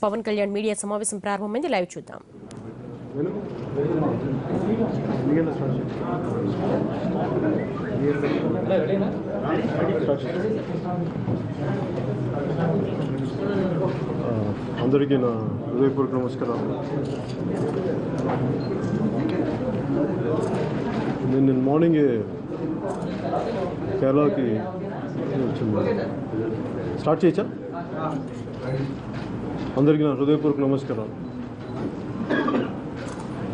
Pawan Kalyan media సమావేశం ప్రారంభమైంది. Live చూద్దాం. అందరికీ నా హృదయపూర్వక నమస్కారాలు. నేను మార్నింగే కేరళకి వచ్చింది. స్టార్ట్ చేయొచ్చా? అందరికీ నా హృదయపూర్వక నమస్కారాలు.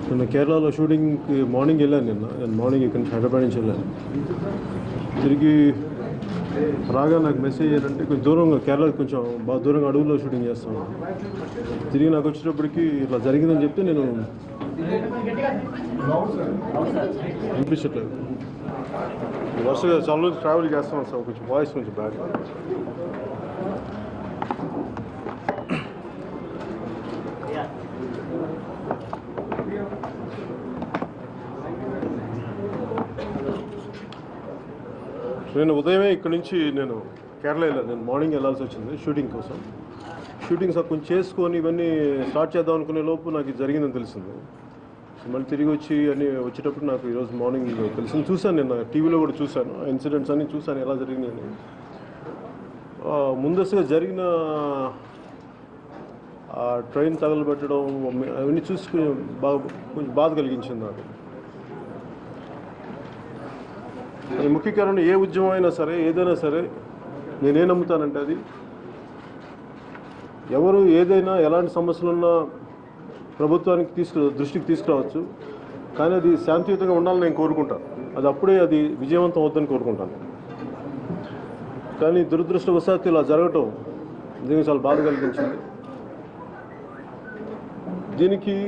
నిన్న కేరళలో షూటింగ్కి మార్నింగ్ వెళ్ళాను. నేను మార్నింగ్ ఇక్కడ నుంచి హైదరాబాద్ నుంచి వెళ్ళాను. తిరిగి రాగా నాకు మెసేజ్ ఏంటంటే కొంచెం దూరంగా కేరళకి కొంచెం బాగా దూరంగా అడవుల్లో షూటింగ్ చేస్తాను. తిరిగి నాకు వచ్చేటప్పటికి ఇట్లా జరిగిందని చెప్తే నేను వినిపించట్లేదు. వరుసగా చాలా రోజులు ట్రావెల్ చేస్తాను సార్. కొంచెం వాయిస్ కొంచెం బ్యాడ్. నేను ఉదయమే ఇక్కడ నుంచి నేను కేరళ వెళ్ళాను. నేను మార్నింగ్ వెళ్ళాల్సి వచ్చింది షూటింగ్ కోసం. షూటింగ్ సార్ కొంచెం చేసుకొని ఇవన్నీ స్టార్ట్ చేద్దాం అనుకునే లోపు నాకు ఇది జరిగిందని తెలిసింది. మళ్ళీ తిరిగి వచ్చి అన్నీ వచ్చేటప్పుడు నాకు ఈరోజు మార్నింగ్ తెలిసింది. చూశాను, నేను టీవీలో కూడా చూశాను ఇన్సిడెంట్స్ అన్నీ చూశాను ఎలా జరిగిందని. ముందస్తుగా జరిగిన ట్రైన్ తగలబెట్టడం అవన్నీ చూసి కొంచెం బాధ కలిగించింది నాకు. అది ముఖ్య కారణం ఏ ఉద్యమం అయినా సరే, ఏదైనా సరే నేనే నమ్ముతానంటే అది ఎవరు ఏదైనా ఎలాంటి సమస్యలున్నా ప్రభుత్వానికి దృష్టికి తీసుకురావచ్చు, కానీ అది శాంతియుతంగా ఉండాలని నేను కోరుకుంటాను. అది అప్పుడే అది విజయవంతం అవుతుందని కోరుకుంటాను. కానీ దురదృష్టవశాత్తు ఇలా జరగటం దీనికి చాలా బాధ కలిగించింది. దీనికి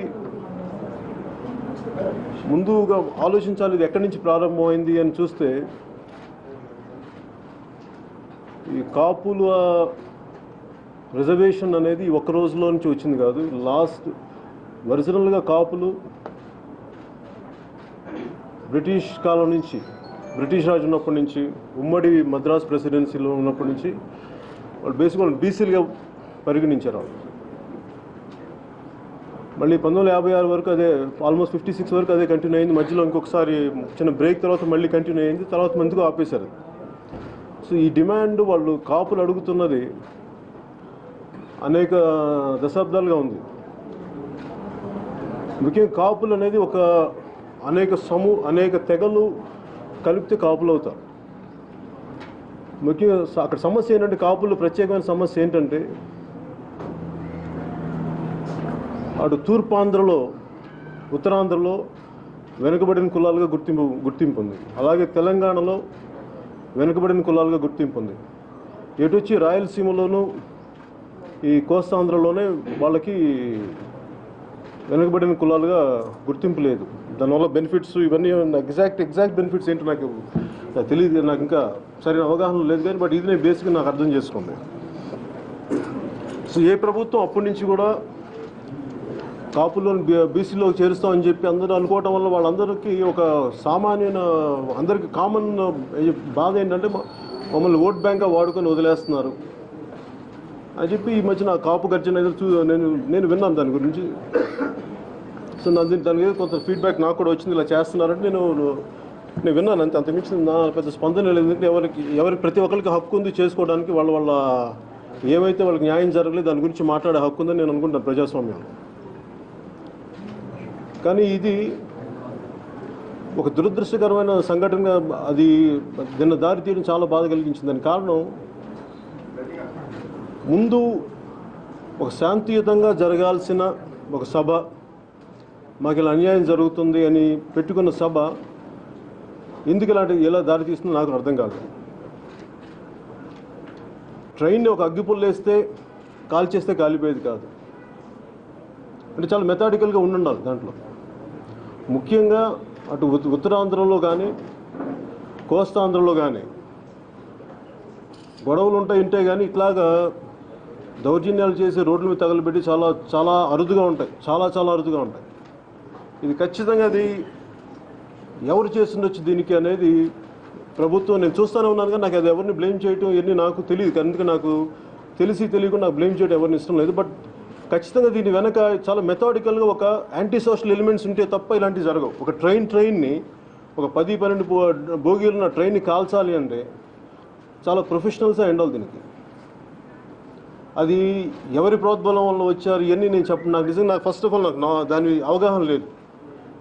ముందుగా ఆలోచించాలి ఇది ఎక్కడి నుంచి ప్రారంభమైంది అని చూస్తే, ఈ కాపుల రిజర్వేషన్ అనేది ఒక్క రోజులో నుంచి వచ్చింది కాదు. ఒరిజినల్గా కాపులు బ్రిటిష్ కాలం నుంచి, బ్రిటిష్ రాజు ఉన్నప్పటి నుంచి, ఉమ్మడి మద్రాస్ ప్రెసిడెన్సీలో ఉన్నప్పటి నుంచి వాళ్ళు బేసిక్గా బీసీలుగా పరిగణించారు. మళ్ళీ 1956 వరకు అదే, ఆల్మోస్ట్ 56 వరకు అదే కంటిన్యూ అయింది. మధ్యలో ఇంకొకసారి చిన్న బ్రేక్ తర్వాత మళ్ళీ కంటిన్యూ అయింది. తర్వాత మందిగా ఆపేశారు. సో ఈ డిమాండ్ వాళ్ళు కాపులు అడుగుతున్నది అనేక దశాబ్దాలుగా ఉంది. ముఖ్యంగా కాపులు అనేది ఒక అనేక తెగలు కలిపితే కాపులు అవుతారు. ముఖ్యంగా అక్కడ సమస్య ఏంటంటే, కాపులు ప్రత్యేకమైన సమస్య ఏంటంటే, అటు తూర్పాంధ్రలో, ఉత్తరాంధ్రలో వెనుకబడిన కులాలుగా గుర్తింపు ఉంది. అలాగే తెలంగాణలో వెనుకబడిన కులాలుగా గుర్తింపు ఉంది. ఎటు వచ్చి రాయలసీమలోనూ ఈ కోస్తాంధ్రలోనే వాళ్ళకి వెనుకబడిన కులాలుగా గుర్తింపు లేదు. దానివల్ల బెనిఫిట్స్ ఇవన్నీ ఎగ్జాక్ట్ బెనిఫిట్స్ ఏంటో నాకు తెలియదు. నాకు ఇంకా సరైన అవగాహన లేదు. కానీ బట్ ఇది నేను బేసిక్గా నాకు అర్థం చేసుకుంది. సో ఏ ప్రభుత్వం అప్పటి నుంచి కూడా కాపులను బీసీలో చేరుస్తామని చెప్పి అందరూ అనుకోవటం వల్ల వాళ్ళందరికీ ఒక సామాన్యమైన, అందరికీ కామన్ బాధ ఏంటంటే, మమ్మల్ని ఓట్ బ్యాంక్గా వాడుకొని వదిలేస్తున్నారు అని చెప్పి ఈ మధ్యన కాపు గర్జన నేను విన్నాను దాని గురించి. సో దానికి కొంత ఫీడ్బ్యాక్ నాకు కూడా వచ్చింది, ఇలా చేస్తున్నారంటే నేను విన్నాను అంతే. అంతకుమించి నా పెద్ద స్పందన లేదు. ఎందుకంటే ఎవరికి ప్రతి ఒక్కరికి హక్కు ఉంది చేసుకోవడానికి. వాళ్ళ ఏమైతే వాళ్ళకి న్యాయం జరగలేదు దాని గురించి మాట్లాడే హక్కు ఉందని నేను అనుకుంటాను ప్రజాస్వామ్యంలో. కానీ ఇది ఒక దురదృష్టకరమైన సంఘటనగా అది నిన్న దారి తీయడం చాలా బాధ కలిగించింది. దానికి కారణం, ముందు ఒక శాంతియుతంగా జరగాల్సిన ఒక సభ, మాకు ఇలా అన్యాయం జరుగుతుంది అని పెట్టుకున్న సభ ఎందుకు ఎలా దారి తీస్తుందో నాకు అర్థం కాదు. ట్రైన్ని ఒక అగ్గిపుల్ల వేస్తే కాల్చేస్తే కాలిపోయేది కాదు. అంటే చాలా మెథాడికల్గా ఉండాలి దాంట్లో. ముఖ్యంగా అటు ఉత్తరాంధ్రలో కానీ కోస్తాంధ్రలో కానీ గొడవలు ఉంటే కానీ ఇట్లాగా దౌర్జన్యాలు చేసి రోడ్ల మీద తగలబెట్టి చాలా అరుదుగా ఉంటాయి. చాలా అరుదుగా ఉంటాయి. ఇది ఖచ్చితంగా అది ఎవరు చేస్తుండొచ్చు దీనికి అనేది ప్రభుత్వం. నేను చూస్తూనే ఉన్నాను కానీ నాకు అది ఎవరిని బ్లేమ్ చేయటం ఇవన్నీ నాకు తెలియదు. అందుకే నాకు తెలియకుండా నాకు బ్లేమ్ చేయడం ఎవరిని ఇష్టం లేదు. బట్ ఖచ్చితంగా దీని వెనక చాలా మెథాడికల్గా ఒక యాంటీ సోషల్ ఎలిమెంట్స్ ఉంటే తప్ప ఇలాంటివి జరగవు. ఒక ట్రైన్ని ఒక 10-12 బోగీలు ఉన్న ట్రైన్ని కాల్చాలి అంటే చాలా ప్రొఫెషనల్సే ఉండాలి దీనికి. అది ఎవరి ప్రోద్బలం వల్ల వచ్చారు ఇవన్నీ నేను నాకు నిజంగా ఫస్ట్ ఆఫ్ ఆల్ నాకు దాని అవగాహన లేదు.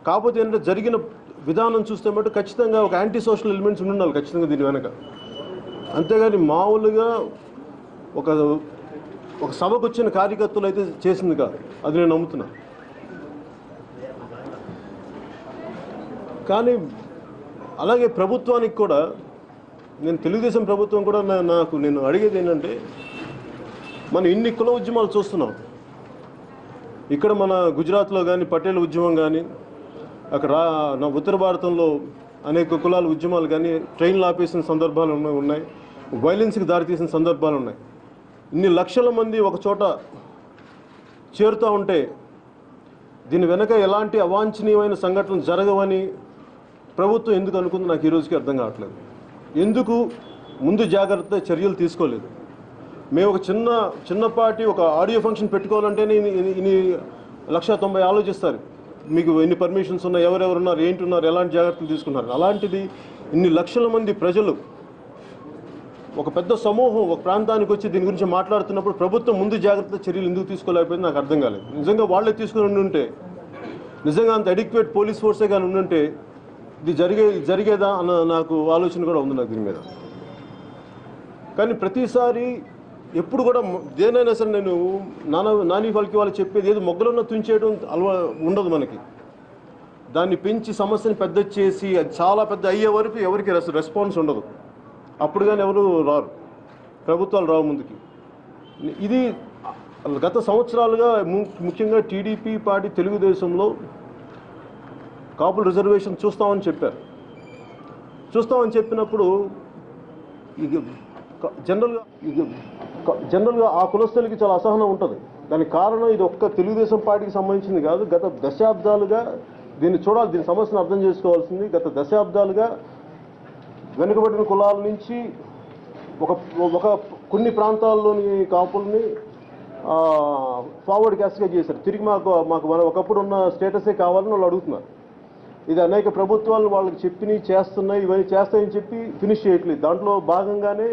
కాకపోతే ఏంటంటే జరిగిన విధానం చూస్తే మటు ఖచ్చితంగా ఒక యాంటీ సోషల్ ఎలిమెంట్స్ ఉండాలి ఖచ్చితంగా దీని వెనక. అంతేగాని మామూలుగా ఒక సభకు వచ్చిన కార్యకర్తలు అయితే చేసింది కాదు, అది నేను నమ్ముతున్నా. అలాగే ప్రభుత్వానికి కూడా తెలుగుదేశం ప్రభుత్వం కూడా నేను అడిగేది ఏంటంటే, మనం ఇన్ని కుల ఉద్యమాలు చూస్తున్నాం. ఇక్కడ మన గుజరాత్లో కానీ పటేల్ ఉద్యమం కానీ, అక్కడ ఉత్తర భారతంలో అనేక కులాల ఉద్యమాలు కానీ ట్రైన్లు ఆపేసిన సందర్భాలు ఉన్నాయి, వైలెన్స్కి దారితీసిన సందర్భాలు ఉన్నాయి. ఇన్ని లక్షల మంది ఒక చోట చేరుతూ ఉంటే దీని వెనక ఎలాంటి అవాంఛనీయమైన సంఘటనలు జరగవని ప్రభుత్వం ఎందుకు అనుకుంది నాకు ఈ రోజుకి అర్థం కావట్లేదు. ఎందుకు ముందు జాగ్రత్త చర్యలు తీసుకోలేదు? మేము ఒక చిన్నపాటి ఒక ఆడియో ఫంక్షన్ పెట్టుకోవాలంటేనే ఇన్ని 190 ఆలోచిస్తారు. మీకు ఎన్ని పర్మిషన్స్ ఉన్నాయి, ఎవరెవరున్నారు, ఏంటి ఉన్నారు, ఎలాంటి జాగ్రత్తలు తీసుకున్నారు. అలాంటిది ఇన్ని లక్షల మంది ప్రజలు ఒక పెద్ద సమూహం ఒక ప్రాంతానికి వచ్చి దీని గురించి మాట్లాడుతున్నప్పుడు ప్రభుత్వం ముందు జాగ్రత్త చర్యలు ఎందుకు తీసుకోలేకపోయింది నాకు అర్థం కాలేదు. నిజంగా వాళ్ళే తీసుకుని ఉంటే, నిజంగా అంత అడిక్వేట్ పోలీస్ ఫోర్సే కానీ ఉండుంటే ఇది జరిగేదా అన్న నాకు ఆలోచన కూడా ఉంది నాకు దీని మీద. కానీ ప్రతిసారి ఎప్పుడు కూడా దేనైనా సరే నేను నాని వాళ్ళకి వాళ్ళు చెప్పేది ఏదో మొగ్గలున్న తుంచేయడం ఉండదు మనకి. దాన్ని పెంచి సమస్యని పెద్ద చేసి అది చాలా పెద్ద అయ్యే వరకు ఎవరికి రెస్పాన్స్ ఉండదు. అప్పుడు కానీ ఎవరు రారు, ప్రభుత్వాలు రావు ముందుకి. ఇది గత సంవత్సరాలుగా ముఖ్యంగా టీడీపీ పార్టీ తెలుగుదేశంలో కాపుల రిజర్వేషన్ చూస్తామని చెప్పినప్పుడు జనరల్గా ఆ కులస్తులకి చాలా అసహనం ఉంటుంది. దానికి కారణం ఇది ఒక్క తెలుగుదేశం పార్టీకి సంబంధించింది కాదు. గత దశాబ్దాలుగా దీన్ని చూడాలి, దీని సమస్యను అర్థం చేసుకోవాల్సింది. గత దశాబ్దాలుగా వెనుకబడిన కులాల నుంచి ఒక కొన్ని ప్రాంతాల్లోని కాపుల్ని ఫార్వర్డ్ క్యాస్ట్గా చేశారు. తిరిగి మాకు ఒకప్పుడు ఉన్న స్టేటసే కావాలని వాళ్ళు అడుగుతున్నారు. ఇది అనేక ప్రభుత్వాలు వాళ్ళకి చేస్తున్నాయి, ఇవన్నీ చేస్తాయని చెప్పి ఫినిష్ చేయట్లేదు. దాంట్లో భాగంగానే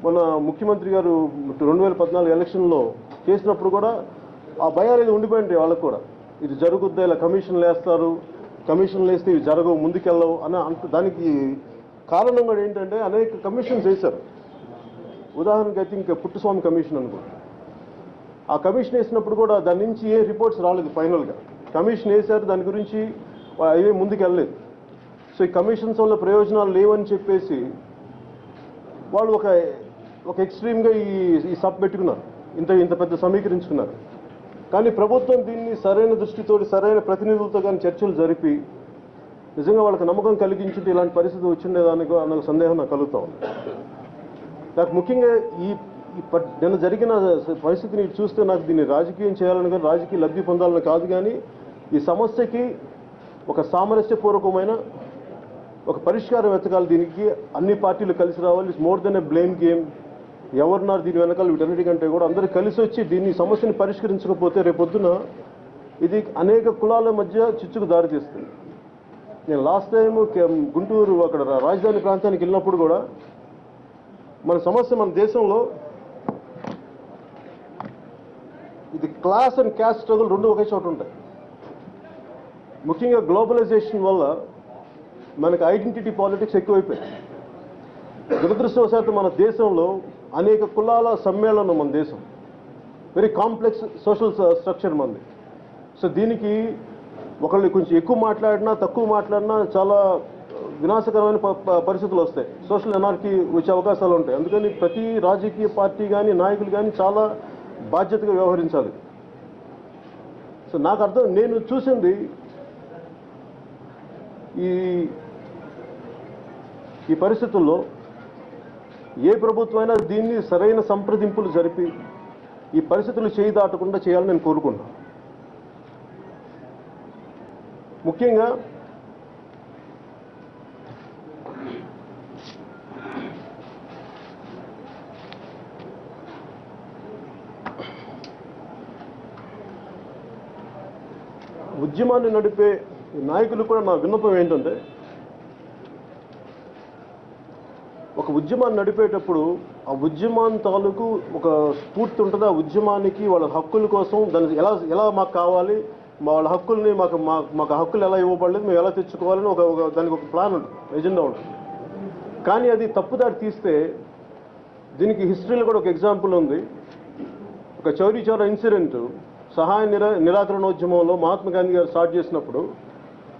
మన ముఖ్యమంత్రి గారు 2014 ఎలక్షన్లో చేసినప్పుడు కూడా ఆ భయాలు ఇది ఉండిపోయింది వాళ్ళకు కూడా. ఇది జరుగుద్దా, ఇలా కమిషన్లు వేస్తే ఇవి జరగవు, ముందుకెళ్ళవు దానికి కారణం కూడా ఏంటంటే అనేక కమిషన్స్ వేశారు. ఉదాహరణకి అయితే ఇంకా పుట్టుస్వామి కమిషన్ అనుకోండి. ఆ కమిషన్ వేసినప్పుడు కూడా దాని నుంచి ఏ రిపోర్ట్స్ రాలేదు. ఫైనల్గా కమిషన్ వేశారు, దాని గురించి అవే ముందుకు వెళ్ళలేదు. సో ఈ కమిషన్స్ వల్ల ప్రయోజనాలు లేవని చెప్పేసి వాళ్ళు ఒక ఎక్స్ట్రీమ్గా ఈ సబ్ పెట్టుకున్నారు, ఇంత పెద్ద సమీకరించుకున్నారు. కానీ ప్రభుత్వం దీన్ని సరైన దృష్టితోటి సరైన ప్రతినిధులతో కానీ చర్చలు జరిపి నిజంగా వాళ్ళకి నమ్మకం కలిగించుంటే ఇలాంటి పరిస్థితి వచ్చిండేదానికి అన్న సందేహం నాకు కలుగుతూ ఉంది. నాకు ముఖ్యంగా నిన్న జరిగిన పరిస్థితిని చూస్తే నాకు దీన్ని రాజకీయం చేయాలని కానీ రాజకీయ లబ్ధి పొందాలని కాదు, కానీ ఈ సమస్యకి ఒక సామరస్యపూర్వకమైన ఒక పరిష్కారం వెతకాలి. దీనికి అన్ని పార్టీలు కలిసి రావాలి. It's more than a blame game. ఎవరున్నారు దీని వెనకాల వీటన్నిటికంటే కూడా అందరూ కలిసి వచ్చి దీన్ని సమస్యను పరిష్కరించకపోతే రేపొద్దున ఇది అనేక కులాల మధ్య చిచ్చుకు దారితీస్తుంది. నేను లాస్ట్ టైం గుంటూరు అక్కడ రాజధాని ప్రాంతానికి వెళ్ళినప్పుడు కూడా మన సమస్య మన దేశంలో ఇది క్లాస్ అండ్ క్యాస్ట్ స్ట్రగుల్ రెండు ఒకే చోట ఉంటాయి. ముఖ్యంగా గ్లోబలైజేషన్ వల్ల మనకు ఐడెంటిటీ పాలిటిక్స్ ఎక్కువైపోయాయి. దురదృష్టవశాత్తు మన దేశంలో అనేక కులాల సమ్మేళనం మన దేశం. వెరీ కాంప్లెక్స్ సోషల్ స్ట్రక్చర్ మనది. సో దీనికి ఒకళ్ళు కొంచెం ఎక్కువ మాట్లాడినా తక్కువ మాట్లాడినా చాలా వినాశకరమైన పరిస్థితులు వస్తాయి. సోషల్ ఎనార్కీ వచ్చే అవకాశాలు ఉంటాయి. అందుకని ప్రతి రాజకీయ పార్టీ కానీ నాయకులు కానీ చాలా బాధ్యతగా వ్యవహరించాలి. సో నేను చూసింది ఈ పరిస్థితుల్లో ఏ ప్రభుత్వమైనా దీన్ని సరైన సంప్రదింపులు జరిపి ఈ పరిస్థితులు చేయి దాటకుండా చేయాలని నేను కోరుకుంటున్నాను. ముఖ్యంగా ఉద్యమాన్ని నడిపే నాయకులు కూడా నా విన్నపం ఏంటంటే, ఒక ఉద్యమాన్ని నడిపేటప్పుడు ఆ ఉద్యమాన్ని తాలూకు ఒక స్ఫూర్తి ఉంటుంది. ఆ ఉద్యమానికి వాళ్ళ హక్కుల కోసం దాన్ని ఎలా మాకు కావాలి, వాళ్ళ హక్కుల్ని మాకు హక్కులు ఎలా ఇవ్వబడలేదు, మేము ఎలా తెచ్చుకోవాలని దానికి ఒక ప్లాన్ ఉంటుంది, ఎజెండా ఉంటుంది. కానీ అది తప్పుదారి తీస్తే, దీనికి హిస్టరీలో కూడా ఒక ఎగ్జాంపుల్ ఉంది. ఒక చౌరీ చౌరా ఇన్సిడెంట్ సహాయ నిరాకరణోద్యమంలో మహాత్మా గాంధీ గారు స్టార్ట్ చేసినప్పుడు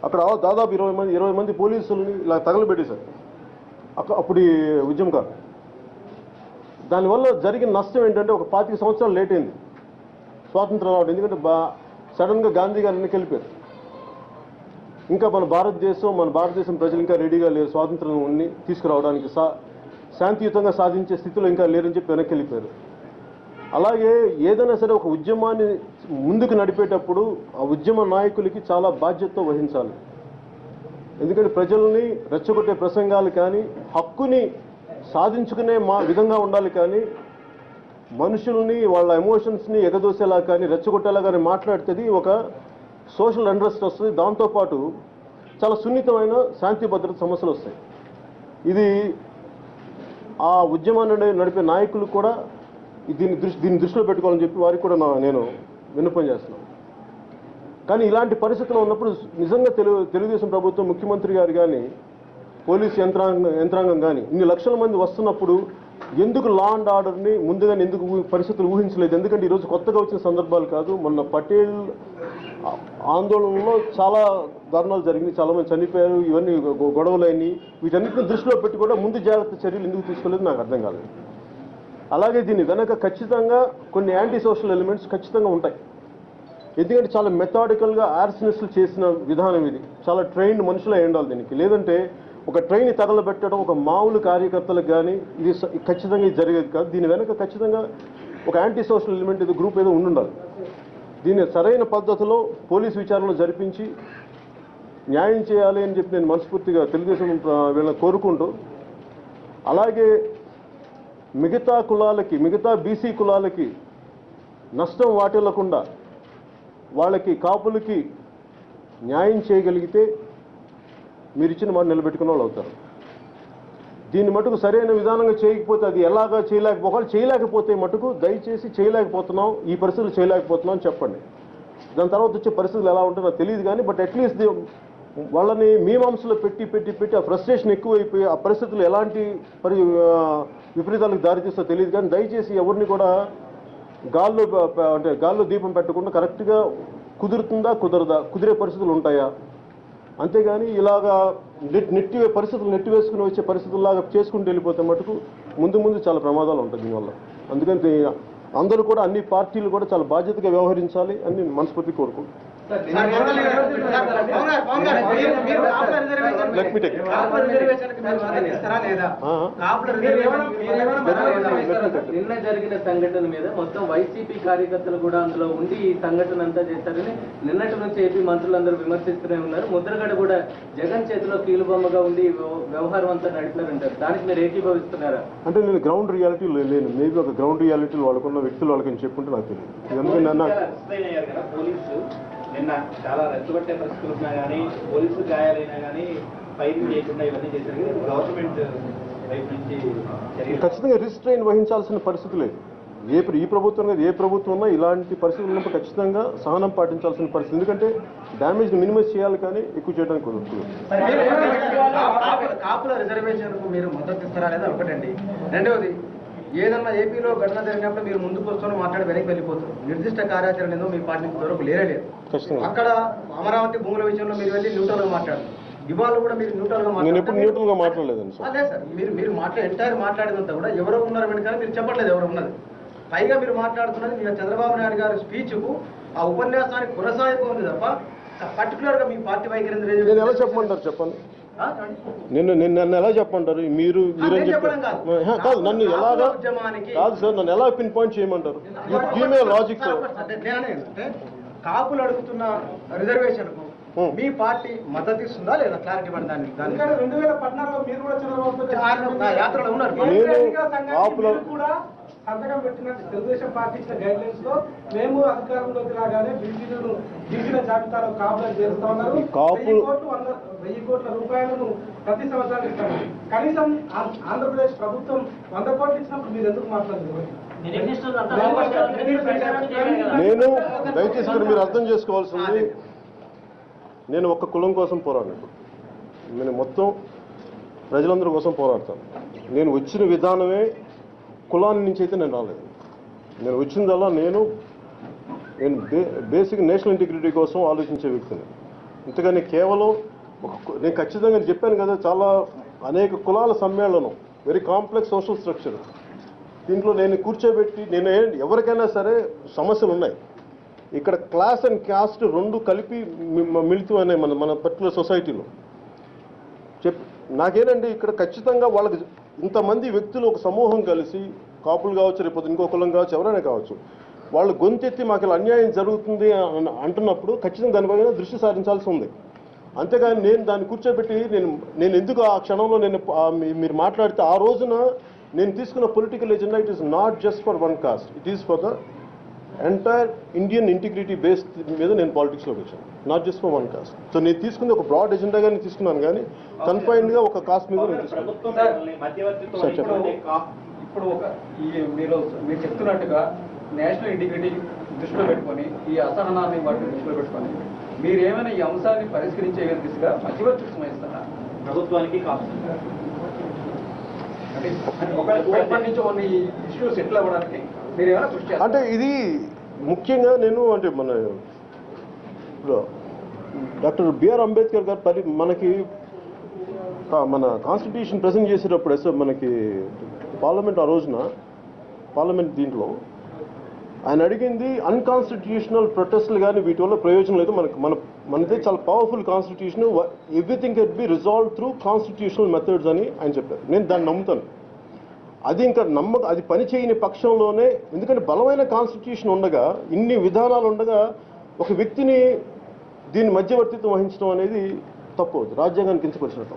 అక్కడ దాదాపు 20 మంది పోలీసుల్ని ఇలా తగలబెట్టేశారు అప్పుడు ఈ ఉద్యమకారు. దానివల్ల జరిగిన నష్టం ఏంటంటే, ఒక 25 సంవత్సరాలు లేట్ అయింది స్వాతంత్రం రావడం. ఎందుకంటే సడన్గా గాంధీ గారు వెనకెళ్ళిపోయారు. ఇంకా మన భారతదేశం ప్రజలు ఇంకా రెడీగా లేరు స్వాతంత్రం తీసుకురావడానికి, శాంతియుతంగా సాధించే స్థితిలో ఇంకా లేరని చెప్పి వెనకెళ్ళిపోయారు. అలాగే ఏదైనా సరే ఒక ఉద్యమాన్ని ముందుకు నడిపేటప్పుడు ఆ ఉద్యమ నాయకులకి చాలా బాధ్యతతో వహించాలి. ఎందుకంటే ప్రజల్ని రెచ్చగొట్టే ప్రసంగాలు కానీ, హక్కుని సాధించుకునే విధంగా ఉండాలి. కానీ మనుషుల్ని వాళ్ళ ఎమోషన్స్ని ఎగదోసేలా కానీ, రెచ్చగొట్టేలా కానీ మాట్లాడితే ఒక సోషల్ అన్రెస్ట్ వస్తుంది. దాంతోపాటు చాలా సున్నితమైన శాంతి భద్రత సమస్యలు వస్తాయి. ఇది ఆ ఉద్యమాన్ని నడిపే నాయకులు కూడా దీన్ని దృష్టిలో పెట్టుకోవాలని చెప్పి వారికి కూడా నేను విన్నపం చేస్తున్నాను. కానీ ఇలాంటి పరిస్థితులు ఉన్నప్పుడు నిజంగా తెలుగుదేశం ప్రభుత్వం, ముఖ్యమంత్రి గారు కానీ, పోలీస్ యంత్రాంగం కానీ ఇన్ని లక్షల మంది వస్తున్నప్పుడు ఎందుకు లా అండ్ ఆర్డర్ని ముందుగానే ఎందుకు పరిస్థితులు ఊహించలేదు? ఎందుకంటే ఈరోజు కొత్తగా వచ్చిన సందర్భాలు కాదు. మొన్న పటేల్ ఆందోళనలో చాలా దారుణాలు జరిగింది, చాలామంది చనిపోయారు, ఇవన్నీ గొడవలు అయినాయి. వీటన్నిటిని దృష్టిలో పెట్టి కూడా ముందు జాగ్రత్త చర్యలు ఎందుకు తీసుకోలేదు నాకు అర్థం కాలేదు. అలాగే దీని వెనక ఖచ్చితంగా కొన్ని యాంటీ సోషల్ ఎలిమెంట్స్ ఖచ్చితంగా ఉంటాయి. ఎందుకంటే చాలా మెథాడికల్గా ఆర్సనిస్టులు చేసిన విధానం ఇది. చాలా ట్రైన్డ్ మనుషులే ఉండాలి దీనికి. లేదంటే ఒక ట్రైన్ తగలబెట్టడం ఒక మామూలు కార్యకర్తలకు కానీ ఇది ఖచ్చితంగా ఇది జరిగేది కాదు. దీని వెనక ఖచ్చితంగా ఒక యాంటీ సోషల్ ఎలిమెంట్ ఇది గ్రూప్ ఏదో ఉండాలి. దీన్ని సరైన పద్ధతిలో పోలీసు విచారణలో జరిపించి న్యాయం చేయాలి అని చెప్పి నేను మనస్ఫూర్తిగా తెలుగుదేశం వీళ్ళని కోరుకుంటూ, అలాగే మిగతా బీసీ కులాలకి నష్టం వాటిల్లకుండా వాళ్ళకి కాపులకి న్యాయం చేయగలిగితే మీరు ఇచ్చిన మాట నిలబెట్టుకున్న వాళ్ళు అవుతారు. దీన్ని మటుకు సరైన విధానంగా చేయకపోతే, అది ఎలాగా చేయలేకపోతే మటుకు దయచేసి చేయలేకపోతున్నాం, ఈ పరిస్థితులు చేయలేకపోతున్నాం అని చెప్పండి. దాని తర్వాత వచ్చే పరిస్థితులు ఎలా ఉంటుందో నాకు తెలియదు కానీ, బట్ అట్లీస్ట్ వాళ్ళని మీమాంసలో పెట్టి ఆ ఫ్రస్ట్రేషన్ ఎక్కువైపోయి ఆ పరిస్థితులు ఎలాంటి విపరీతాలకు దారితీస్తో తెలియదు. కానీ దయచేసి ఎవరిని కూడా గాల్లో దీపం పెట్టకుండా కరెక్ట్గా కుదిరే పరిస్థితులు ఉంటాయా, అంతేగాని ఇలాగా పరిస్థితులు నెట్టివేసుకుని వచ్చే పరిస్థితుల్లాగా చేసుకుంటూ వెళ్ళిపోతే మటుకు ముందు చాలా ప్రమాదాలు ఉంటాయి దీనివల్ల. అందుకని అందరూ కూడా, అన్ని పార్టీలు కూడా చాలా బాధ్యతగా వ్యవహరించాలి అని మనస్ఫూర్తి కోరుకుంటున్నాను. నిన్న జరిగిన సంఘటన మీద మొత్తం వైసీపీ కార్యకర్తలు కూడా అందులో ఉండి ఈ సంఘటన అంతా చేశారని నిన్నటి నుంచి ఏపీ మంత్రులందరూ విమర్శిస్తూనే ఉన్నారు. ముద్రగడ కూడా జగన్ చేతిలో కీలుబొమ్మగా ఉండి వ్యవహారం అంతా నడిపినారంటారు. దానికి మీరు ఏకీభవిస్తున్నారా? అంటే నేను గ్రౌండ్ రియాలిటీ లేను. మేబీ ఒక గ్రౌండ్ రియాలిటీలు వాళ్ళకున్న వ్యక్తులు వాళ్ళకి చెప్పుకుంటే నాకు తెలియదు. నిన్న చాలా రెచ్చగొట్టే పరిస్థితులు ఉన్నా కానీ, పోలీసు గాయాలైనా కానీ ఫైరింగ్ చేయకుండా ఇవన్నీ చేశారు. గవర్నమెంట్ వైపు నుంచి ఖచ్చితంగా రిస్ట్రైన్ వహించాల్సిన పరిస్థితి లేదు. ఈ ప్రభుత్వం కాదు, ఏ ప్రభుత్వం ఉన్నా ఇలాంటి పరిస్థితులు ఉన్నప్పుడు ఖచ్చితంగా సహనం పాటించాల్సిన పరిస్థితి. ఎందుకంటే డ్యామేజ్ మినిమైజ్ చేయాలి కానీ ఎక్కువ చేయడానికి కుదరదు. కాపుల రిజర్వేషన్కు మీరు మద్దతు ఇస్తారా లేదా ఒకటండి. రెండవది, ఏదన్నా ఏపీలో ఘటన జరిగినప్పుడు మీరు ముందుకు వస్తున్న మాట్లాడి వెనక్కి వెళ్ళిపోతారు. నిర్దిష్ట కార్యాచరణ ఏదో మీ పార్టీ వరకు లేదు. అక్కడ అమరావతి భూముల విషయంలో మీరు వెళ్ళి న్యూట్రల్ గా మాట్లాడారు. ఇవాళ కూడా మీరు న్యూట్రల్ గా మాట్లాడలేదండి. అదే సార్, మీరు ఎంటైర్ మాట్లాడినంత కూడా ఎవరో ఉన్నారు వెనుక మీరు చెప్పట్లేదు ఎవరు ఉన్నది. పైగా మీరు మాట్లాడుతున్నది నిన్న చంద్రబాబు నాయుడు గారి స్పీచ్ కు ఆ ఉపన్యాసానికి కొనసాగిపో ఉంది తప్ప పర్టికులర్ గా మీ పార్టీ వైఖరి ఎలా చెప్పమంటారు చెప్పండి. నన్ను ఎలా చెప్పంటారు? మీరు కాదు, నన్ను ఎలాగా కాదు సార్, నన్ను ఎలా పిన్ పాయింట్ చేయమంటారు? లాజిక్ కాపులు అడుగుతున్న రిజర్వేషన్ కు మీ పార్టీ మద్దతు ఇస్తుందా లేదా? క్లారిటీ పడదాన్ని. 2014లో మీరు కూడా యాత్రలో ఉన్నారు. సంతకం పెట్టిన తెలుగుదేశం పార్టీ ఇచ్చిన గైడ్ లైన్స్ లో మేము అధికారంలోకి రాగానే బీసీల జాబితాలో కాపులను చేరుస్తా ఉన్నారు. 1000 కోట్ల రూపాయలను ప్రతి సంవత్సరం ఇస్తారు. కనీసం ఆంధ్రప్రదేశ్ ప్రభుత్వం 100 కోట్లు ఇచ్చినప్పుడు మీరు ఎందుకు మాట్లాడుతున్నారు? నేను దయచేసి ఇక్కడ మీరు అర్థం చేసుకోవాల్సింది, నేను ఒక్క కులం కోసం పోరాడను. నేను మొత్తం ప్రజలందరి కోసం పోరాడతాను. నేను వచ్చిన విధానమే కులాన్ని నుంచి అయితే నేను రాలేదు. నేను వచ్చిందల్లా నేను బేసిక్ నేషనల్ ఇంటిగ్రిటీ కోసం ఆలోచించే వ్యక్తిని. ఇంతగానే కేవలం నేను ఖచ్చితంగా చెప్పాను కదా, చాలా అనేక కులాల సమ్మేళనం, వెరీ కాంప్లెక్స్ సోషల్ స్ట్రక్చర్. దీంట్లో నేను కూర్చోబెట్టి నేను ఎవరికైనా సరే సమస్యలు ఉన్నాయి. ఇక్కడ క్లాస్ అండ్ క్యాస్ట్ రెండు కలిపి మిళితం అనే మన పర్టికులర్ సొసైటీలో నాకేనండి ఇక్కడ ఖచ్చితంగా వాళ్ళకి ఇంతమంది వ్యక్తులు ఒక సమూహం కలిసి, కాపులు కావచ్చు, రేపు ఇంకో కులం కావచ్చు, ఎవరైనా కావచ్చు, వాళ్ళు గొంతెత్తి మాకు ఇలా అన్యాయం జరుగుతుంది అంటున్నప్పుడు ఖచ్చితంగా దానిపైన దృష్టి సారించాల్సి ఉంది. అంతేగాని నేను దాన్ని కూర్చోబెట్టి నేను ఎందుకు ఆ క్షణంలో మీరు మాట్లాడితే ఆ రోజున నేను తీసుకున్న political agenda it is not just for one cost, it is for the entire Indian integrity base మీద నేను పాలిటిక్స్లోకి వచ్చాను, not just for one cost. So నేను తీసుకుంది ఒక బ్రాడ్ ఎజెండాగా నేను తీసుకున్నాను, కానీ కన్ఫైన్డ్గా ఒక కాస్ట్ మీద నేను తీసుకున్నాను. ఇప్పుడు మీరు చెప్తున్నట్టుగా నేషనల్ ఇంటిగ్రిటీ దృష్టిలో పెట్టుకొని, ఈ అసహనాన్ని వాటిని దృష్టిలో పెట్టుకొని మీరు ఏమైనా ఈ అంశాన్ని పరిష్కరించే దిశగా మధ్యవర్తి వహిస్తారా ప్రభుత్వానికి కావచ్చు? కొన్ని ఇష్యూస్ సెటిల్ అవ్వడానికి మీరు ఏమైనా కృషి చేస్తారు? అంటే ఇది ముఖ్యంగా నేను అంటే డాక్టర్ బిఆర్ అంబేద్కర్ గారు మనకి మన కాన్స్టిట్యూషన్ ప్రజెంట్ చేసేటప్పుడు మనకి పార్లమెంట్ ఆ రోజున పార్లమెంట్ దీంట్లో ఆయన అడిగింది అన్కాన్స్టిట్యూషనల్ ప్రొటెస్ట్లు కానీ వీటి వల్ల ప్రయోజనం లేదు, మనదే చాలా powerful constitution, everything can be resolve through constitutional methods అని ఆయన చెప్పారు. నేను దాన్ని నమ్ముతాను. అది ఇంకా అది పని చేయని పక్షంలోనే, ఎందుకంటే బలమైన కాన్స్టిట్యూషన్ ఉండగా, ఇన్ని విధానాలు ఉండగా ఒక వ్యక్తిని దీన్ని మధ్యవర్తిత్వం వహించడం అనేది తప్పు అవుతుంది, రాజ్యాంగానికి కించపరిచినట్టు.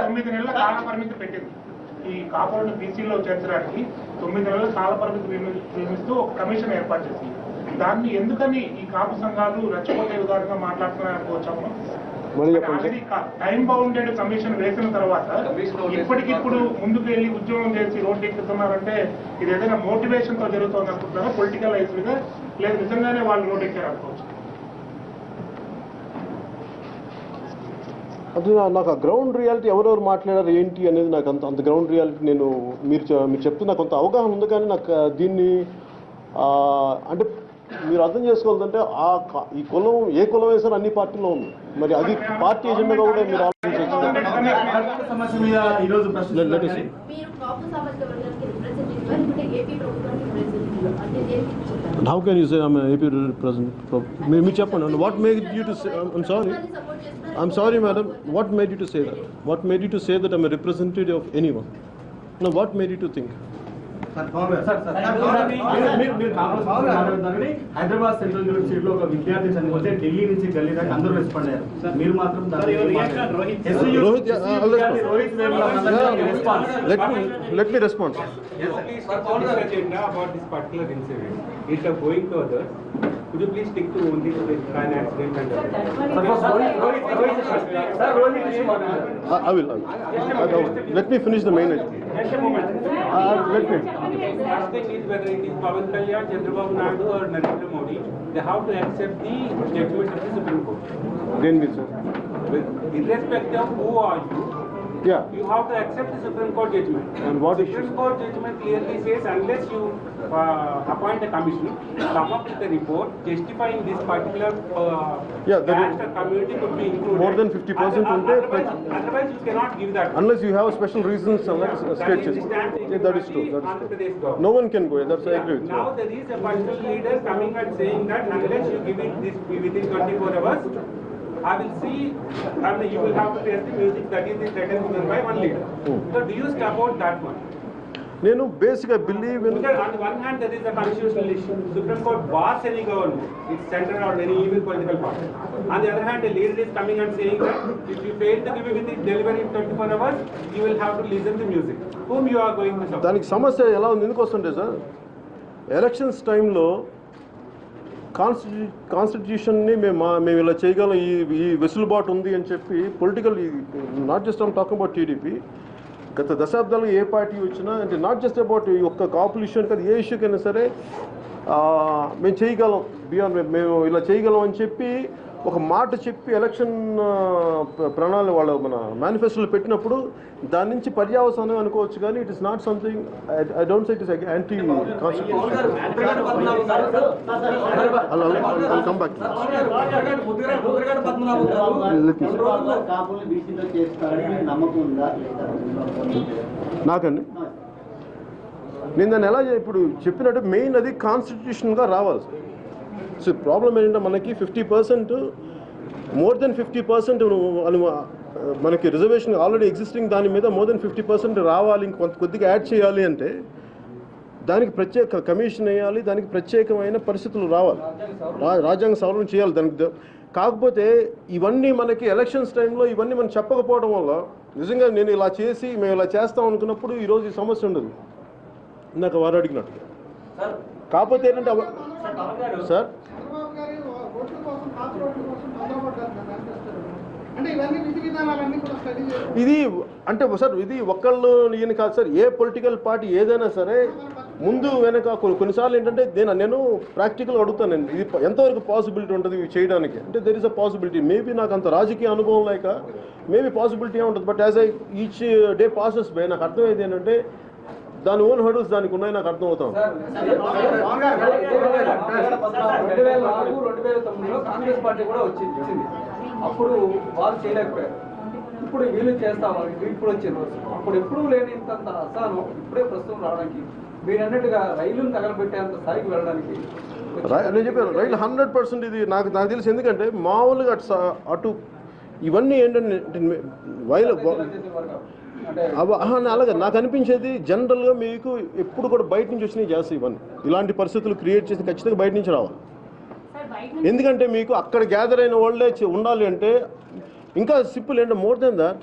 9 నెలల కాల పరిమితి పెట్టింది ఈ కాపులను బీసీలో చేర్చడానికి. 9 నెలల కాల పరిమితి నియమిస్తూ ఒక కమిషన్ ఏర్పాటు చేసింది. దాన్ని ఎందుకని ఈ కాపు సంఘాలు రెచ్చగొట్టే విధానంగా మాట్లాడుతున్నారనుకోవచ్చాము. టైం బౌండెడ్ కమిషన్ వేసిన తర్వాత ఇప్పటికిప్పుడు ముందుకు వెళ్ళి ఉద్యోగం చేసి రోడ్డు ఎక్కుతున్నారంటే ఇది ఏదైనా మోటివేషన్ తో జరుగుతుంది అనుకుంటున్నారా, పొలిటికలైజ్డ్ గా, లేదు నిజంగానే వాళ్ళు రోడ్డు ఎక్కారు అనుకోవచ్చు? అంటే నాకు ఆ గ్రౌండ్ రియాలిటీ ఎవరెవరు మాట్లాడారు ఏంటి అనేది నాకు అంత గ్రౌండ్ రియాలిటీ మీరు చెప్తే నాకు కొంత అవగాహన ఉంది, కానీ నాకు దీన్ని అంటే మీరు అర్థం చేసుకోవాలంటే ఈ కులం ఏ కులం వేసారో అన్ని పార్టీలో ఉంది, మరి అది పార్టీ ఎజెండాగా కూడా మీరు ఆలోచించవచ్చు. How can you say I'm an AP representative? మీరు చెప్పండి. What made you to say? I'm sorry, madam. What made you to say that? What made you to say that I'm a representative of anyone? No, what made you to think? Hyderabad central యూనివర్సిటీలో ఒక విద్యార్థి చనిపోతే ఢిల్లీ నుంచి గల్లీ దాకా అందరూ respond అయ్యారు. మీరు మాత్రం let me respond. About this particular incident, instead of going further, could you please stick to only to the crime accident and I will. Let me finish the main item. Let me. Last thing is whether it is Pawan Kalyan, Chandrababu Naidu or Narendra Modi, they have to accept the judgment of the Supreme Court. Then me, sir. Irrespective of who are you, yeah, you have to accept the Supreme Court judgment. And what is Supreme Court judgment clearly says unless you appoint a commission, come up with a report justifying this particular caste or community could be included. More than 50% otherwise you cannot give that. Unless you have special reasons, sketches. That is true. No one can go. That's I agree with you. Now there is a political leader coming and saying that unless you give it this within 24 hours, I will see, you will have to face the music that is threatened by one leader. So do you support that one? నేను బేసిక్గా believe in Because on the one hand, there is a constitutional issue. Supreme Court bars any government. It's centered on any even political party. On the other hand, the leader is coming and saying that if you fail to give it within delivery in 24 hours, you will have to listen to music. Whom you are going to support? దానికి సమస్య ఎలా ఉంది ఎందుకు వస్తుంటే sir elections టైంలో కాన్స్టిట్యూషన్ని మేము ఇలా చేయగలం ఈ వెసులుబాటు ఉంది అని చెప్పి political not just I'm talking about TDP గత దశాబ్దాలు ఏ పార్టీ వచ్చినా అంటే నాట్ జస్ట్ అబౌట్ ఈ ఒక్క కాపుల్ ఇష్యూ కదా ఏ ఇష్యూకైనా సరే మేము చేయగలం బియాండ్ మేము ఇలా చేయగలం అని చెప్పి ఒక మాట చెప్పి ఎలక్షన్ ప్రణాళిక వాళ్ళు మన మేనిఫెస్టోలో పెట్టినప్పుడు దాని నుంచి పర్యావసానం అనుకోవచ్చు కానీ it is not something I don't say it is anti constitution come back నాకండి నేను దాన్ని ఎలా ఇప్పుడు చెప్పినట్టు మెయిన్ అది కాన్స్టిట్యూషన్గా రావాలి సో ప్రాబ్లం ఏంటంటే మనకి 50% మోర్ దెన్ 50% మనకి రిజర్వేషన్ ఆల్రెడీ ఎగ్జిస్టింగ్ దాని మీద మోర్ దెన్ 50% రావాలి కొద్దిగా యాడ్ చేయాలి అంటే దానికి ప్రత్యేక కమిషన్ వేయాలి దానికి ప్రత్యేకమైన పరిస్థితులు రావాలి రాజ్యాంగ సవరణ చేయాలి దానికి కాకపోతే ఇవన్నీ మనకి ఎలక్షన్స్ టైంలో ఇవన్నీ మనం చెప్పకపోవడం వల్ల నిజంగా నేను ఇలా చేసి మేము ఇలా చేస్తాం అనుకున్నప్పుడు ఈరోజు ఈ సమస్య ఉండదు ఇందాక వారు అడిగినట్టుగా కాకపోతే ఏంటంటే సార్ ఇది అంటే సార్ ఇది ఒక్కళ్ళు ఈయన కాదు సార్ ఏ పొలిటికల్ పార్టీ ఏదైనా సరే ముందు వెనక కొన్నిసార్లు ఏంటంటే నేను ప్రాక్టికల్గా అడుగుతాను ఇది ఎంతవరకు పాసిబిలిటీ ఉంటుంది ఇవి చేయడానికి అంటే there is a possibility maybe నాకు అంత రాజకీయ అనుభవం లేక మేబీ పాసిబిలిటీ ఉంటుంది but as I each day passes by నాకు అర్థమయ్యేది ఏంటంటే దాని ఓన్ హర్డల్స్ దానికి ఉన్నాయి నాకు అర్థం అవుతాం 2009లో కాంగ్రెస్ పార్టీ కూడా వచ్చింది అప్పుడు వాళ్ళు చేయలేకపోయారు ఇప్పుడు వీళ్ళు చేస్తామని ఇప్పుడు వచ్చింది అప్పుడు ఎప్పుడూ లేని ఇంత అసహనం ఇప్పుడే ప్రస్తుతం రావడానికి మీరు అన్నట్టుగా రైలును తగలబెట్టేంత స్థాయికి వెళ్ళడానికి నేను చెప్పాను రైలు 100% ఇది నాకు తెలిసి ఎందుకంటే మామూలుగా అటు ఇవన్నీ ఏంటంటే అలాగే నాకు అనిపించేది జనరల్గా మీకు ఎప్పుడు కూడా బయట నుంచి వచ్చినాయి చేస్తాయి ఇవన్నీ ఇలాంటి పరిస్థితులు క్రియేట్ చేసి ఖచ్చితంగా బయట నుంచి రావాలి ఎందుకంటే మీకు అక్కడ గ్యాదర్ అయిన వాళ్ళే ఉండాలి అంటే ఇంకా సింపుల్ ఏంటంటే మోర్ దెన్ దాట్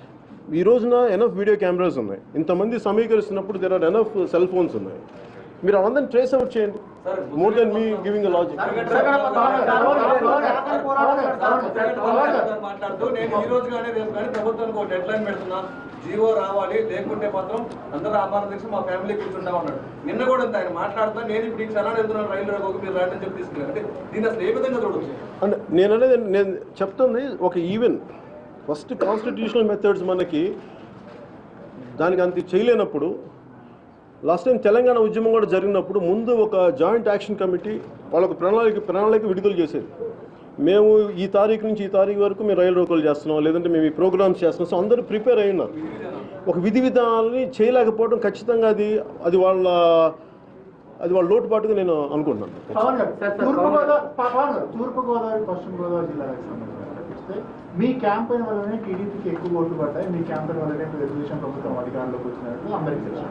ఈ రోజున ఎనఫ్ వీడియో కెమెరాస్ ఉన్నాయి ఇంతమంది సమీకరిస్తున్నప్పుడు there are enough cell phones ఉన్నాయి మీరు అవందరిని ట్రేస్ అవుట్ చేయండి more than me giving a logic మాట్లాడుతూ నేను ఈ రోజుగానే రేపు కానీ ప్రభుత్వానికి ఒక డెడ్ లైన్ పెడుతున్నా జీవో రావాలి లేకుంటే మాత్రం అందరూ ఆభరణ దీక్ష మా ఫ్యామిలీ కూర్చుంటా ఉన్నాడు నిన్న కూడా ఆయన మాట్లాడుతా నేను ఇప్పుడు ఈ క్షణాలు వెళ్తున్నాను రైలు రోగకు మీరు రాయని చెప్పి తీసుకున్నారు అంటే దీన్ని అసలు ఏ విధంగా చూడవచ్చు అంటే నేను చెప్తుంది ఒక ఈవెన్ ఫస్ట్ కాన్స్టిట్యూషనల్ మెథడ్స్ మనకి దానికి అంత చేయలేనప్పుడు లాస్ట్ టైం తెలంగాణ ఉద్యమం కూడా జరిగినప్పుడు ముందు ఒక జాయింట్ యాక్షన్ కమిటీ వాళ్ళకు ప్రణాళిక విడుదల చేసేది మేము ఈ తారీఖు నుంచి ఈ తారీఖు వరకు మేము రైలు రోకోలు చేస్తున్నాం లేదంటే మేము ఈ ప్రోగ్రామ్స్ చేస్తున్నాం సో అందరూ ప్రిపేర్ అయి ఉన్నారు ఒక విధి విధానాలని చేయలేకపోవడం ఖచ్చితంగా అది వాళ్ళ లోటుపాటుగా నేను అనుకుంటున్నాను తూర్పుగోదావరి పశ్చిమ గోదావరి జిల్లాలకు సంబంధించి మీ క్యాంపెయిన్ వల్లనే టీడీపీకి ఎక్కువ ఓట్లు పడ్డాయి మీ క్యాంపెయిన్ వల్లనే తెలుగుదేశం ప్రభుత్వం అధికారంలోకి వచ్చినట్టు అందరికీ తెలుసు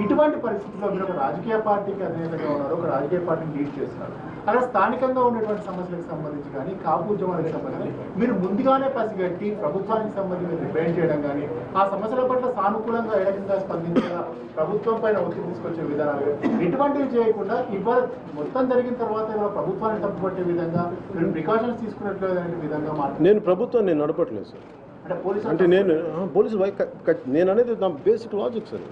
ఇటువంటి పరిస్థితుల్లో మీరు ఒక రాజకీయ పార్టీకి అధినేతగా ఉన్నారు ఒక రాజకీయ పార్టీని లీడ్ చేస్తున్నారు అలా స్థానికంగా ఉండేటువంటి సమస్యలకు సంబంధించి కానీ కాపు ఉద్యమాలకు సంబంధించి మీరు ముందుగానే పసిగట్టి ప్రభుత్వానికి సంబంధించి రిప్రజెంట్ చేయడం కానీ ఆ సమస్యల పట్ల సానుకూలంగా ఏ రకంగా స్పందించేలా ప్రభుత్వం పైన ఒత్తిడి తీసుకొచ్చే విధానాలు ఎటువంటివి చేయకుండా ఇవాళ మొత్తం జరిగిన తర్వాత ఇవాళ ప్రభుత్వాన్ని తప్పుపట్టే విధంగా మీరు ప్రికాషన్స్ తీసుకున్నట్లు విధంగా నేను ప్రభుత్వం నేను నడపట్లేదు సార్ అంటే నేను అనేది నా basic logic sir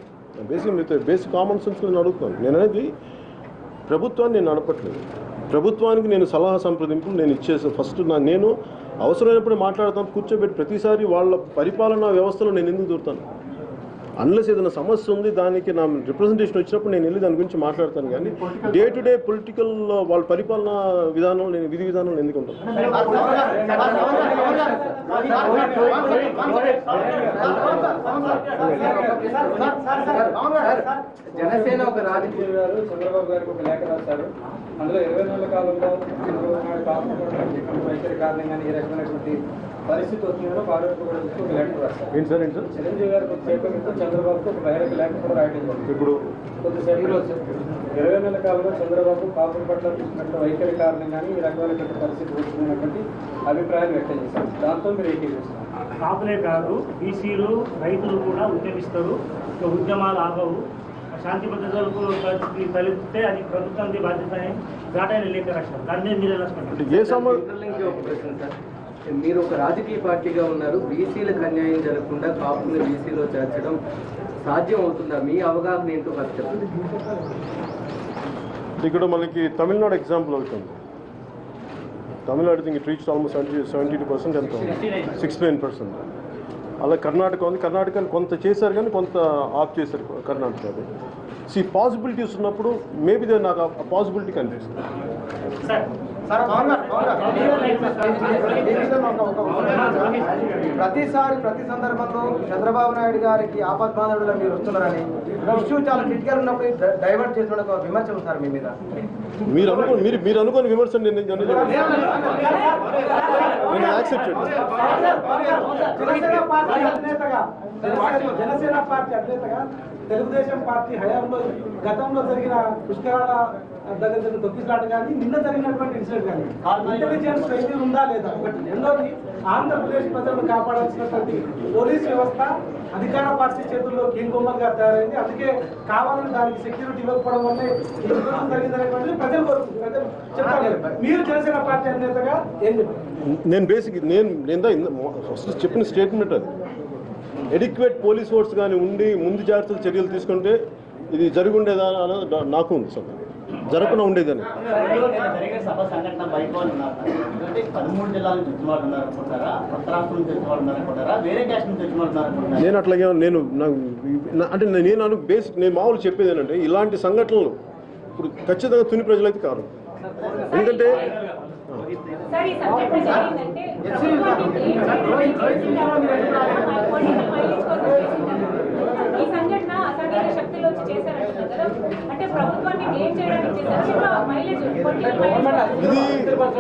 basic common sense నేను అడుగుతాను నేను అనేది ప్రభుత్వాన్ని నేను నడపట్లేదు ప్రభుత్వానికి నేను సలహా సంప్రదింపులు నేను ఇచ్చేసాను ఫస్ట్ నేను అవసరమైనప్పుడు మాట్లాడతాను కూర్చోబెట్టి ప్రతిసారి వాళ్ళ పరిపాలనా వ్యవస్థలో నేను ఎందుకు దూరుతాను అన్లెస్ ఏదైనా సమస్య ఉంది దానికి నా రిప్రజెంటేషన్ వచ్చినప్పుడు నేను వెళ్ళి దాని గురించి మాట్లాడతాను కానీ డే టు డే పొలిటికల్ వాళ్ళ పరిపాలనా విధానం నేను విధి విధానం ఎందుకు ఉంటాను జనసేన ఒక రాజకీయ గారు చంద్రబాబు గారికి ఒక లేఖ రాశారు అందులో 20 నెలల కాలంలో వైఖరి కారణంగా ఈ రకమైనటువంటి పరిస్థితి వచ్చిందో పార్లమెంట్ కూడా ఒక లెటర్ రాస్తారు. ఏంటి సార్ చిరంజీవి గారికి కొద్దిసేపు చంద్రబాబుకు ఒక బహిరంగ లేఖ కూడా రాయడం జరిగింది. ఇప్పుడు కొద్దిసేపు 20 నెలల కాలంలో చంద్రబాబు కాపుల పట్ల తీసుకున్న వైఖరి కారణంగానే ఈ రకమైనటువంటి పరిస్థితి వచ్చిందన్నటువంటి అభిప్రాయాలు వ్యక్తం చేశారు. దాంతో మీరు ఏకీభవిస్తారు? కాపులే కాదు, బీసీలు రైతులు కూడా ఉద్యమిస్తారు. ఉద్యమాలు ఆగవు. శాంతి భద్రతలకు పరిస్థితి తలెత్తితే అది ప్రభుత్వానికి బాధ్యత అని ఘాటైన లేఖ రాశారు. దాన్ని మీరు ఎలా ఇంటర్లింక్ ఒక ప్రశ్న సార్. మీరు ఒక రాజకీయ పార్టీగా ఉన్నారు. బీసీలకు అన్యాయం జరగకుండా కాపులను బీసీలో చేర్చడం సాధ్యం అవుతుందా? మీ అవగాహన ఏంటో కాదు చెప్పండి. ఇక్కడ మనకి తమిళనాడు ఎగ్జాంపుల్ అవుతుంది. Tamil Nadu think it reach almost 72% ఎంత 69%. అలా కర్ణాటక ఉంది. కర్ణాటకని కొంత చేశారు కానీ కొంత ఆఫ్ చేశారు కర్ణాటక. సి పాసిబిలిటీస్ ఉన్నప్పుడు మేబీ నాకు ఆ పాసిబిలిటీ కనిపిస్తుంది. ప్రతి సందర్భంలో చంద్రబాబు నాయుడు గారికి ఆపద్బాంధవుడుగా మీరు వస్తున్నారని ఇష్యూ చాలా క్రిటికల్ ఉన్నప్పుడు డైవర్ట్ చేసిన ఒక విమర్శ ఉంది సార్ మీ మీద. మీరు అనుకోని విమర్శ నేను యాక్సెప్ట్ జనసేన పార్టీ అధినేతగా తెలుగుదేశం పార్టీ హయాంలో గతంలో జరిగిన పుష్కరాల దగ్గర తొక్కిసలాట కానీ నిన్న జరిగినటువంటి ఇన్సిడెంట్ కానీ ఇంటెలిజెన్స్ ఫెయిల్యూర్ ఉందా లేదా ఒకటి. రెండోది ఆంధ్రప్రదేశ్ ప్రజలను కాపాడాల్సినటువంటి పోలీస్ వ్యవస్థ అధికార పార్టీ చేతుల్లో కీలుకొమ్మగా తయారైంది. అందుకే కావాలని దానికి సెక్యూరిటీ ఇవ్వకపోవడం వల్లే ఈ విధ్వంసం జరిగిందనేటువంటిది ప్రజలు చెప్తారు. మీరు జనసేన పార్టీ అధినేతగా ఏం చెప్పారు? నేను బేసిక్ నేను చెప్పిన స్టేట్మెంట్ అది. ఎడిక్వేట్ పోలీస్ ఫోర్స్ కానీ ఉండి ముందు జాగ్రత్తలు చర్యలు తీసుకుంటే ఇది జరిగి ఉండేదా అన్నది నాకు ఉంది. సార్ జరగకుండా ఉండేదని జరిగే సభ సంఘటన బయట 13 జిల్లాల నుంచి వచ్చిన వాళ్ళు ఉన్నారనుకుంటారా, కొత్త రాష్ట్రం నుంచి వచ్చిన వాళ్ళు ఉన్నారనుకుంటారా, వేరే క్యాస్ట్ నుంచి వచ్చిన వాళ్ళు ఉన్నారనుకుంటారా? నేను అట్లాగే అంటే నేను బేసిక్ నేను మామూలు చెప్పేది ఏంటంటే ఇలాంటి సంఘటనలు ఇప్పుడు ఖచ్చితంగా తుని ప్రజలైతే కాదు. ఎందుకంటే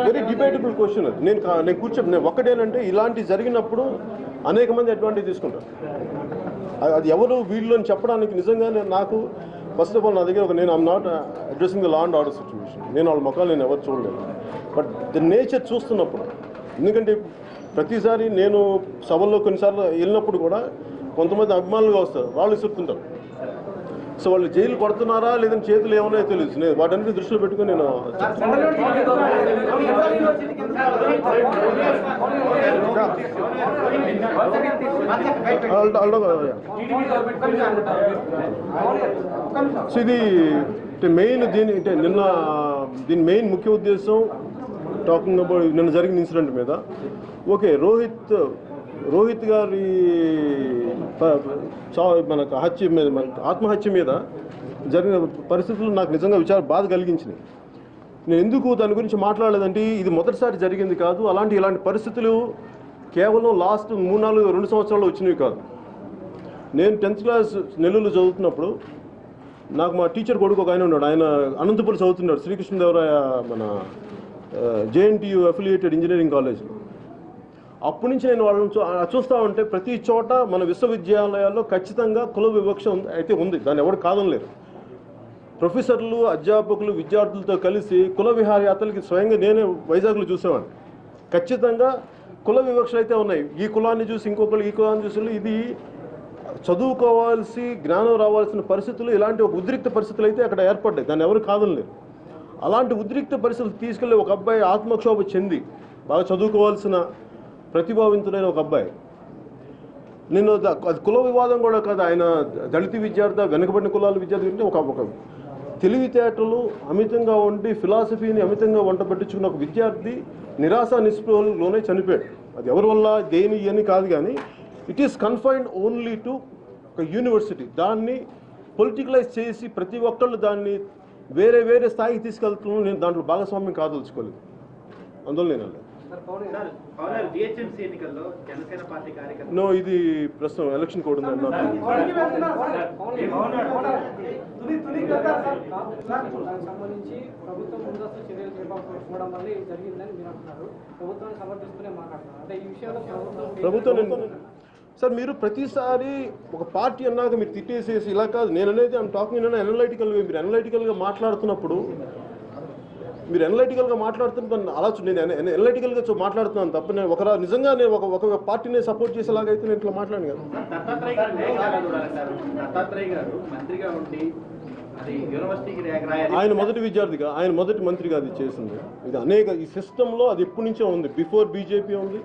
ఇది వెరీ డిబేటబుల్ క్వశ్చన్. అది నేను కూర్చొని ఒక్కటేనంటే ఇలాంటి జరిగినప్పుడు అనేక మంది అడ్వాంటేజ్ తీసుకుంటారు. అది ఎవరు వీళ్ళు అని చెప్పడానికి నిజంగానే నాకు ఫస్ట్ ఆఫ్ ఆల్ నా దగ్గర నేను I'm not addressing the law and order situation. నేను వాళ్ళ మొక్కలు నేను ఎవరు చూడలేదు. బట్ ద నేచర్ చూస్తున్నప్పుడు, ఎందుకంటే ప్రతిసారి నేను సభల్లో కొన్నిసార్లు వెళ్ళినప్పుడు కూడా కొంతమంది అభిమానులుగా వస్తారు, వాళ్ళు చెప్తుంటారు. సో వాళ్ళు జైలు కొడుతున్నారా లేదంటే చేతులు ఏమన్నా తెలుసు. నేను వాటన్నిటి దృష్టిలో పెట్టుకుని నేను సో ఇది మెయిన్ దీని మెయిన్ ముఖ్య ఉద్దేశం టాకింగ్ అబౌట్ నిన్న జరిగిన ఇన్సిడెంట్ మీద. ఓకే, రోహిత్ గారి మనకు హత్య మీద ఆత్మహత్య మీద జరిగిన పరిస్థితులు నాకు నిజంగా బాధ కలిగించినాయి. నేను ఎందుకు దాని గురించి మాట్లాడలేదంటే ఇది మొదటిసారి జరిగింది కాదు. ఇలాంటి పరిస్థితులు కేవలం లాస్ట్ 2 సంవత్సరాలు వచ్చినవి కాదు. నేను 10th క్లాస్ నెల్లూరులో చదువుతున్నప్పుడు నాకు మా టీచర్ కొడుకు ఒక ఆయన ఉన్నాడు. ఆయన అనంతపురం చదువుతున్నాడు, శ్రీకృష్ణదేవరాయ మన JNTU అఫిలియేటెడ్ ఇంజనీరింగ్ కాలేజ్లో. అప్పటి నుంచి నేను వాళ్ళని చూస్తూ ఉంటే ప్రతి చోట మన విశ్వవిద్యాలయాల్లో ఖచ్చితంగా కుల వివక్ష అయితే ఉంది. దాన్ని ఎవరు కాదనలేరు. ప్రొఫెసర్లు, అధ్యాపకులు, విద్యార్థులతో కలిసి కుల విహారయాత్రలకి స్వయంగా నేనే వైజాగ్లో చూసేవాడిని. ఖచ్చితంగా కుల వివక్షలు అయితే ఉన్నాయి. ఈ కులాన్ని చూసి ఇంకొకరు, ఈ కులాన్ని చూసి ఇది చదువుకోవాల్సి జ్ఞానం రావాల్సిన పరిస్థితులు, ఇలాంటి ఒక ఉద్రిక్త పరిస్థితులు అయితే అక్కడ ఏర్పడ్డాయి. దాన్ని ఎవరు కాదనలేరు. అలాంటి ఉద్రిక్త పరిస్థితులు తీసుకెళ్ళి ఒక అబ్బాయి ఆత్మక్షోభ చెంది బాగా చదువుకోవాల్సిన ప్రతిభావంతుడైన ఒక అబ్బాయి, నేను అది కుల వివాదం కూడా కాదు, ఆయన దళిత విద్యార్థి, వెనుకబడిన కులాల విద్యార్థి అంటే ఒక తెలివితేటలు అమితంగా ఉండి ఫిలాసఫీని అమితంగా వంట పెట్టించుకున్న ఒక విద్యార్థి నిరాశ నిస్పృహలోనే చనిపోయాడు. అది ఎవరి వల్ల దేని అని కాదు, కానీ it is confined only to ఒక యూనివర్సిటీ. దాన్ని పొలిటికలైజ్ చేసి ప్రతి ఒక్కళ్ళు దాన్ని వేరే స్థాయికి తీసుకెళ్తున్నాను. నేను దాంట్లో భాగస్వామ్యం కాదలుచుకోలేదు. అందువల్ల నేను జిహెచ్ఎంసీ ఎన్నికల్లో జనసేన పార్టీ కార్యకర్తలు నో, ఇది ప్రస్తుతం ఎలక్షన్ కోడ్ ఉంది అన్నారు. దానికి సంబంధించి ప్రభుత్వం ముందస్తు చర్యలు చేపట్టడం వల్ల ఇది జరిగిందని మీరు అంటున్నారు. ప్రభుత్వాన్ని సమర్థిస్తూనే మాట్లాడుతున్నారు. అంటే ఈ విషయంలో ప్రభుత్వం సార్, మీరు ప్రతిసారి ఒక పార్టీ అన్నాక మీరు తిట్టేసేసి ఇలా కాదు. నేను అనేది ఐఎమ్ టాకింగ్ అనలైటికల్గా. మీరు అనలైటికల్గా మాట్లాడుతున్నప్పుడు మీరు అనలైటికల్గా మాట్లాడుతున్న అలా నేను అనలైటికల్గా మాట్లాడుతున్నాను తప్ప నేను నిజంగా నేను ఒక పార్టీని సపోర్ట్ చేసేలాగైతే నేను ఇట్లా మాట్లాడాను కదా. దత్తాత్రేయ గారు మంత్రిగా ఉండి అది యూనివర్సిటీకి ఆయన మొదటి విద్యార్థిగా, ఆయన మొదటి మంత్రిగా అది చేసింది. ఇది ఈ సిస్టంలో అది ఎప్పటి నుంచో ఉంది. బిఫోర్ బీజేపీ ఉంది,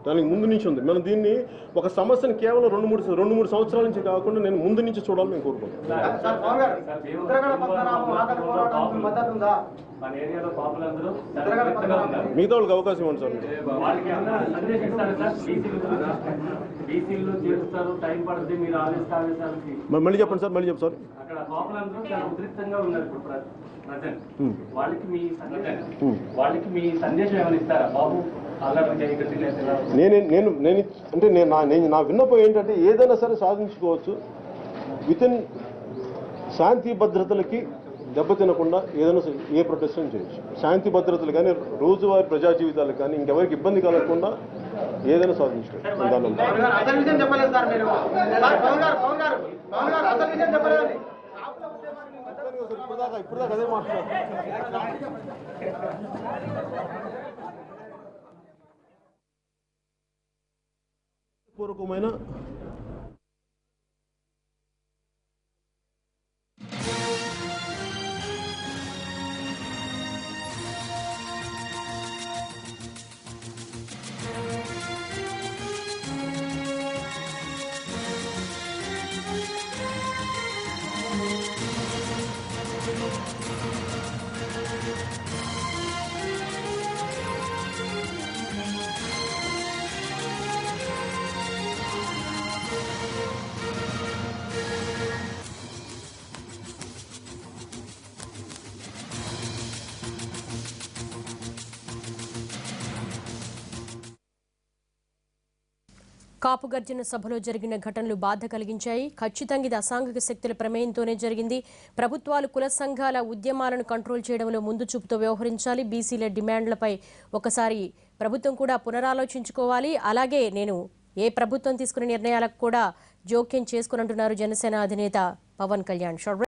దానికి ముందు నుంచి ఉంది. మనం దీన్ని ఒక సమస్యను కేవలం రెండు మూడు సంవత్సరాల నుంచి కాకుండా నేను ముందు నుంచి చూడాలని నేను కోరుకుంటున్నాను. మిగతా వాళ్ళకి అవకాశం ఇవ్వండి సార్. మళ్ళీ చెప్పండి సార్, మళ్ళీ చెప్పండి సార్. నేను అంటే నా విన్నపం ఏంటంటే ఏదైనా సరే సాధించుకోవచ్చు వితిన్ శాంతి భద్రతలకి దెబ్బతినకుండా. ఏదైనా ఏ ప్రొటెస్ట్ చేయొచ్చు. శాంతి భద్రతలు కానీ రోజువారీ ప్రజా జీవితాలకు కానీ ఇంకెవరికి ఇబ్బంది కలగకుండా ఏదైనా సాధించుకోవచ్చు. ఇప్పుడు అదే పూర్వకమైన కాపు గర్జన సభలో జరిగిన ఘటనలు బాధ కలిగించాయి. ఖచ్చితంగా ఇది అసాంఘిక శక్తుల ప్రమేయంతోనే జరిగింది. ప్రభుత్వాలు కుల సంఘాల ఉద్యమాలను కంట్రోల్ చేయడంలో ముందు చూపుతో వ్యవహరించాలి. బీసీల డిమాండ్లపై ఒకసారి ప్రభుత్వం కూడా పునరాలోచించుకోవాలి. అలాగే నేను ఏ ప్రభుత్వం తీసుకునే నిర్ణయాలకు కూడా జోక్యం చేసుకునంటున్నారు జనసేన అధినేత పవన్ కళ్యాణ్.